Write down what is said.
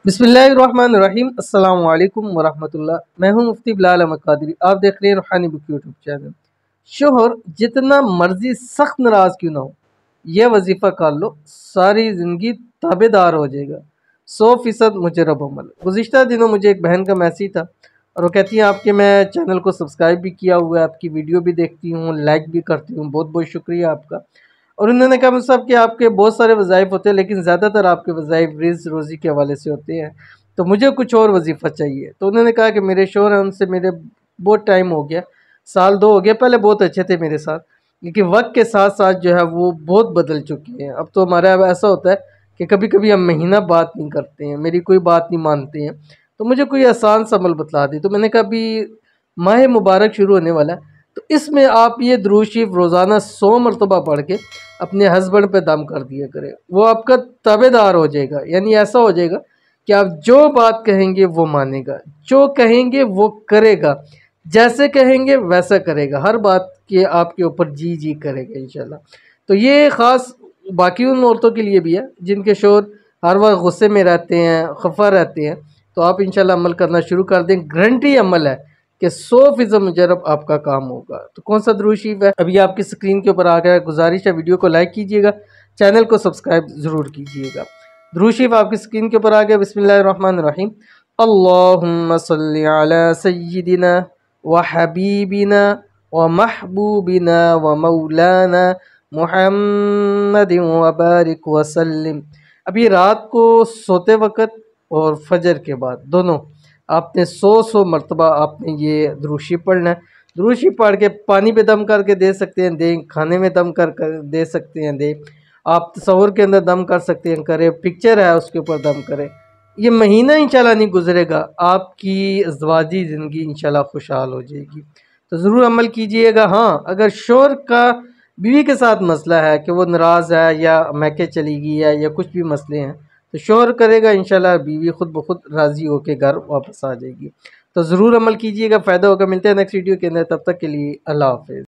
बिस्मिल्लाहिर्रहमानिर्रहीम अस्सलाम वालेकुम वरहमतुल्लाह। मैं हूं मुफ्ती बिलाल अहमद कादरी। आप देख रहे हैं रूहानी बुक यूट्यूब चैनल। शोहर जितना मर्जी सख्त नाराज क्यों ना हो, यह वजीफ़ा कर लो, सारी ज़िंदगी ताबेदार हो जाएगा। 100% मुजरब अमल। गुज़िश्ता दिनों मुझे एक बहन का मैसेज था और वो कहती है आपके मैं चैनल को सब्सक्राइब भी किया हुआ है, आपकी वीडियो भी देखती हूँ, लाइक भी करती हूँ, बहुत बहुत शुक्रिया आपका। और उन्होंने कहा मुझे साहब कि आपके बहुत सारे वज़ाइफ होते हैं लेकिन ज़्यादातर आपके वज़ाइफ रिज़्क़ रोज़ी के हवाले से होते हैं, तो मुझे कुछ और वजीफ़ा चाहिए। तो उन्होंने कहा कि मेरे शौहर हैं, उनसे मेरे बहुत टाइम हो गया, साल 2 हो गया। पहले बहुत अच्छे थे मेरे साथ, लेकिन वक्त के साथ साथ जो है वो बहुत बदल चुके हैं। अब तो हमारा अब ऐसा होता है कि कभी कभी हम महीना बात नहीं करते हैं, मेरी कोई बात नहीं मानते हैं। तो मुझे कोई आसान सा अमल बतला दी। तो मैंने कहा अभी माह मुबारक शुरू होने वाला है, तो इसमें आप ये दुरूद शरीफ रोज़ाना 100 मरतबा पढ़ के अपने हस्बैंड पे दम कर दिया करें। वो आपका ताबेदार हो जाएगा, यानी ऐसा हो जाएगा कि आप जो बात कहेंगे वो मानेगा, जो कहेंगे वो करेगा, जैसे कहेंगे वैसा करेगा, हर बात के आपके ऊपर जी जी करेगा इंशाल्लाह। तो ये ख़ास बाकी उन औरतों के लिए भी है जिनके शोहर हर वक्त गुस्से में रहते हैं, खफा रहते हैं। तो आप इंशाल्लाह अमल करना शुरू कर दें, गारंटी अमल है कि 100% मुजरब आपका काम होगा। तो कौन सा दुरूद शरीफ है अभी आपकी स्क्रीन के ऊपर आ गया है। गुजारिश है वीडियो को लाइक कीजिएगा, चैनल को सब्सक्राइब ज़रूर कीजिएगा। दुरूद शरीफ आपकी स्क्रीन के ऊपर आ गया। बिस्मिल्लाहिर्रहमानिर्रहीम। अल्लाहुम्मा सल्ली अला सय्यिदिना व हबीबिना व महबूबिना व मौलाना मुहम्मदिन व बारिक वसल्लिम। अभी रात को सोते वक़्त और फजर के बाद दोनों आपने 100 मरतबा आपने ये दुरूद शरीफ पढ़ना है। दुरूद शरीफ पढ़ के पानी पे दम करके दे सकते हैं, दें, खाने में दम कर दे सकते हैं, दें, आप तसव्वुर के अंदर दम कर सकते हैं, करें, पिक्चर है उसके ऊपर दम करें। ये महीना इंशाल्लाह नहीं गुजरेगा, आपकी अज़वाजी ज़िंदगी इंशाल्लाह खुशहाल हो जाएगी। तो ज़रूर अमल कीजिएगा। हाँ, अगर शौहर का बीवी के साथ मसला है कि वो नाराज़ है या मैके चली गई है या कुछ भी मसले हैं, तो शौहर करेगा इंशाल्लाह, बीवी खुद ब खुद राज़ी होकर घर वापस आ जाएगी। तो ज़रूर अमल कीजिएगा, फ़ायदा होगा। मिलते हैं नेक्स्ट वीडियो के अंदर, तब तक के लिए अल्लाह हाफ़िज़।